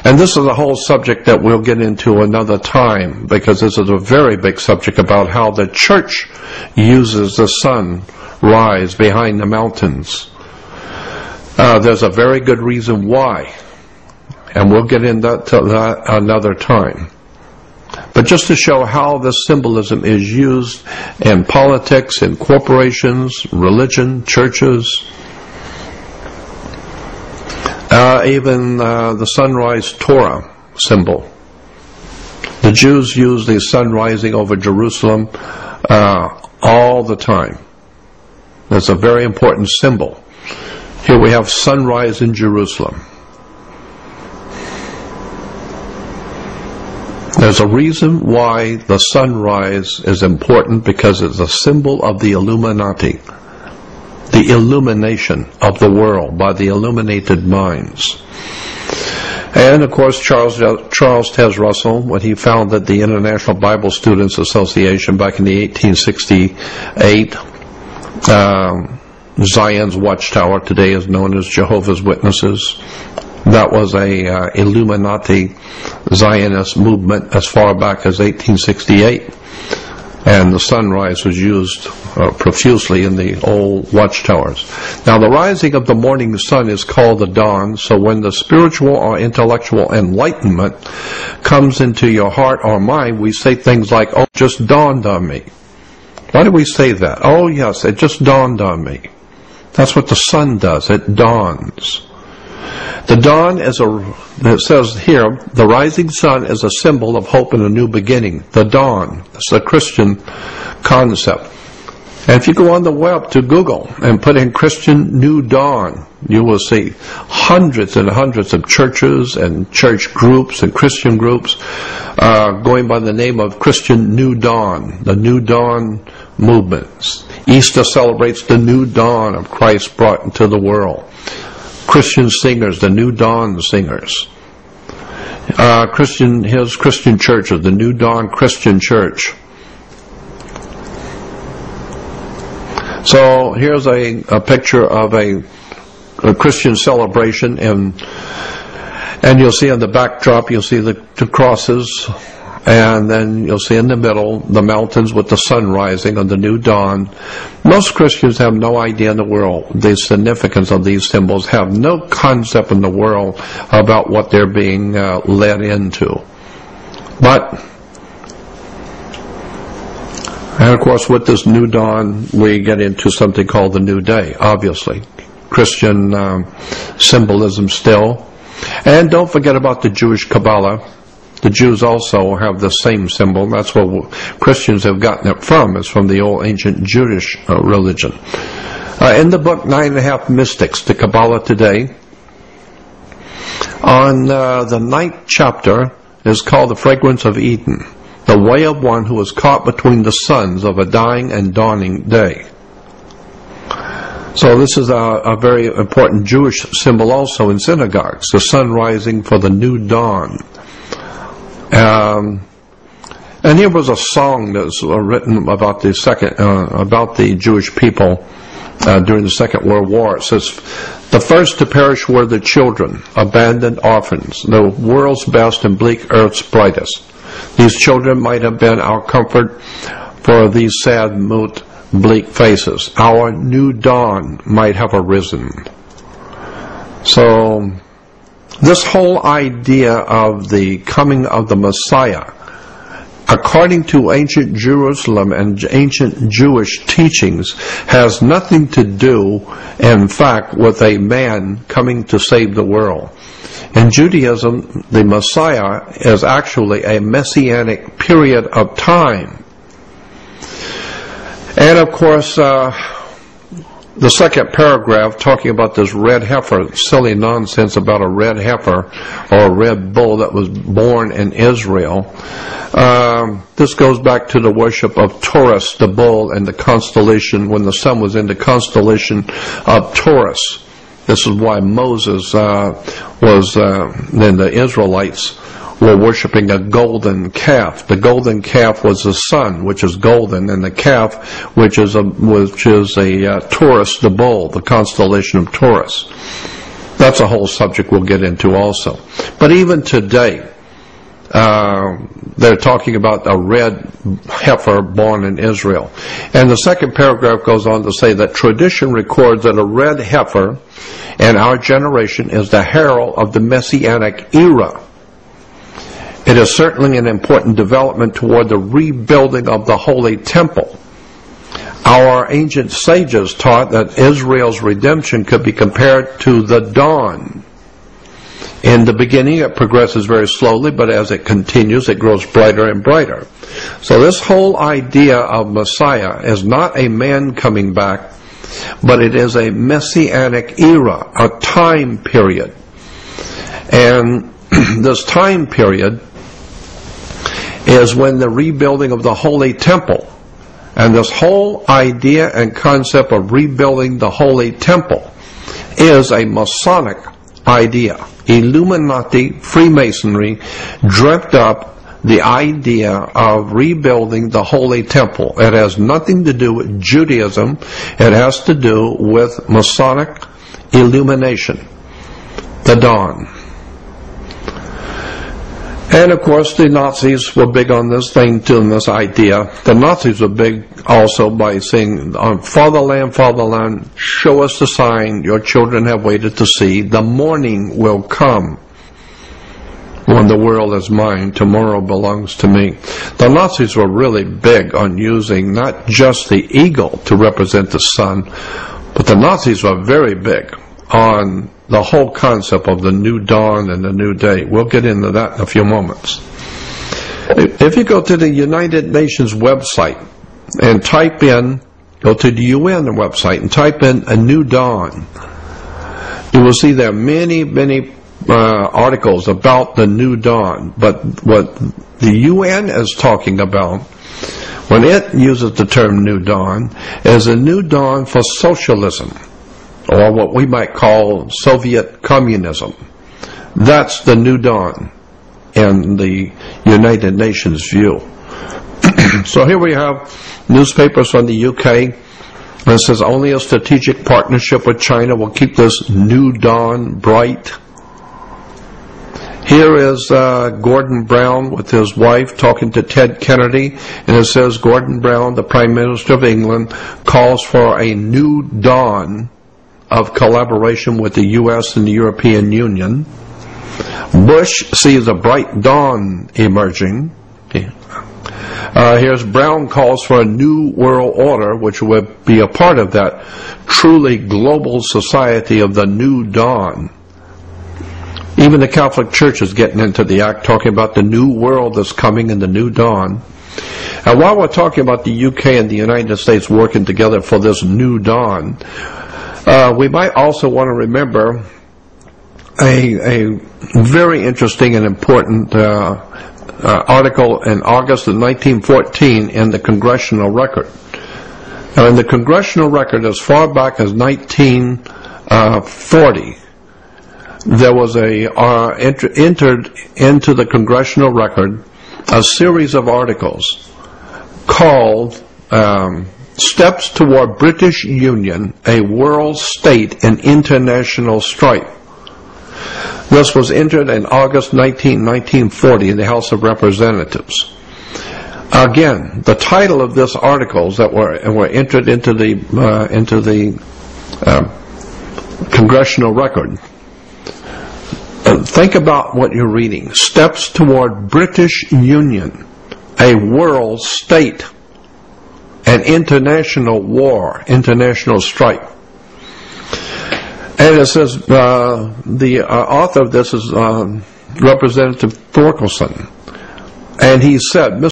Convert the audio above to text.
And this is a whole subject that we'll get into another time, because this is a very big subject about how the church uses the sunrise behind the mountains. There's a very good reason why, and we'll get into that another time. But just to show how this symbolism is used in politics, in corporations, religion, churches, even the sunrise Torah symbol. The Jews use the sun rising over Jerusalem all the time. That's a very important symbol. Here we have sunrise in Jerusalem. There's a reason why the sunrise is important, because it's a symbol of the Illuminati, the illumination of the world by the illuminated minds. And of course, Charles Taze Russell, when he founded the International Bible Students Association back in the 1868, Zion's Watchtower today is known as Jehovah's Witnesses. That was a Illuminati Zionist movement as far back as 1868, and the sunrise was used profusely in the old watchtowers. Now, the rising of the morning sun is called the dawn, so when the spiritual or intellectual enlightenment comes into your heart or mind, we say things like, "Oh, it just dawned on me." Why do we say that? "Oh, yes, it just dawned on me." That's what the sun does. It dawns. The dawn is it says here, the rising sun is a symbol of hope and a new beginning. The dawn. It's a Christian concept. And if you go on the web to Google and put in Christian New Dawn, you will see hundreds and hundreds of churches and church groups and Christian groups going by the name of Christian New Dawn, the New Dawn movements. Easter celebrates the new dawn of Christ brought into the world. Christian singers, the New Dawn singers. Here's Christian churches, the New Dawn Christian Church. So here's a picture of a Christian celebration, and you'll see on the backdrop, you'll see the crosses, and then you'll see in the middle the mountains with the sun rising on the new dawn. Most Christians have no idea in the world the significance of these symbols, have no concept in the world about what they're being led into. And of course, with this new dawn, we get into something called the new day, obviously. Christian symbolism still. And don't forget about the Jewish Kabbalah. The Jews also have the same symbol. That's where Christians have gotten it from. It's from the old ancient Jewish religion. In the book 9.5 Mystics, the Kabbalah Today, on the 9th chapter is called The Fragrance of Eden, the way of one who is caught between the suns of a dying and dawning day. So this is a very important Jewish symbol also in synagogues, the sun rising for the new dawn. And here was a song that was written about the Jewish people during the Second World War. It says, "The first to perish were the children, abandoned orphans, the world's best and bleak earth's brightest. These children might have been our comfort for these sad, mute, bleak faces. Our new dawn might have arisen." So this whole idea of the coming of the Messiah, according to ancient Jerusalem and ancient Jewish teachings, has nothing to do, in fact, with a man coming to save the world. In Judaism, the Messiah is actually a messianic period of time. And of course, the second paragraph, talking about this red heifer, silly nonsense about a red heifer or a red bull that was born in Israel. This goes back to the worship of Taurus, the bull, and the constellation, when the sun was in the constellation of Taurus. This is why Moses and the Israelites were worshiping a golden calf. The golden calf was the sun, which is golden, and the calf, which is a Taurus, the bull, the constellation of Taurus. That's a whole subject we'll get into also. But even today, they're talking about a red heifer born in Israel. And the second paragraph goes on to say that tradition records that a red heifer in our generation is the herald of the Messianic era. It is certainly an important development toward the rebuilding of the Holy Temple. Our ancient sages taught that Israel's redemption could be compared to the dawn. In the beginning, it progresses very slowly, but as it continues, it grows brighter and brighter. So this whole idea of Messiah is not a man coming back, but it is a Messianic era, a time period. And this time period is when the rebuilding of the Holy Temple, and this whole idea and concept of rebuilding the Holy Temple is a Masonic idea. Illuminati, Freemasonry, dreamt up the idea of rebuilding the Holy Temple. It has nothing to do with Judaism. It has to do with Masonic illumination, the dawn. And of course the Nazis were big on this thing too, on this idea. The Nazis were big also by saying, Fatherland, show us the sign your children have waited to see. The morning will come when the world is mine, tomorrow belongs to me. The Nazis were really big on using not just the eagle to represent the sun, but the Nazis were very big on the whole concept of the new dawn and the new day. We'll get into that in a few moments. If you go to the United Nations website and go to the UN website and type in a new dawn, you will see there are many articles about the new dawn. But what the UN is talking about when it uses the term new dawn is a new dawn for socialism, or what we might call Soviet communism. That's the new dawn in the United Nations view. So here we have newspapers from the UK, and it says only a strategic partnership with China will keep this new dawn bright. Here is Gordon Brown with his wife talking to Ted Kennedy, and it says Gordon Brown, the Prime Minister of England, calls for a new dawn of collaboration with the U.S. and the European Union. Bush sees a bright dawn emerging. Here's Brown calls for a new world order, which would be a part of that truly global society of the new dawn. Even the Catholic Church is getting into the act, talking about the new world that's coming in the new dawn. And while we're talking about the UK and the United States working together for this new dawn, we might also want to remember a very interesting and important article in August of 1914 in the Congressional Record. Now, in the Congressional Record, as far back as 1940, there was entered into the Congressional Record a series of articles called Steps Toward British Union, a World State and International Strife. This was entered in August 1940 in the House of Representatives. Again, the title of this articles that were entered into the Congressional Record. Think about what you're reading. Steps Toward British Union, a World State, an international war, international strife. And it says the author of this is Representative Thorkelson. And he said,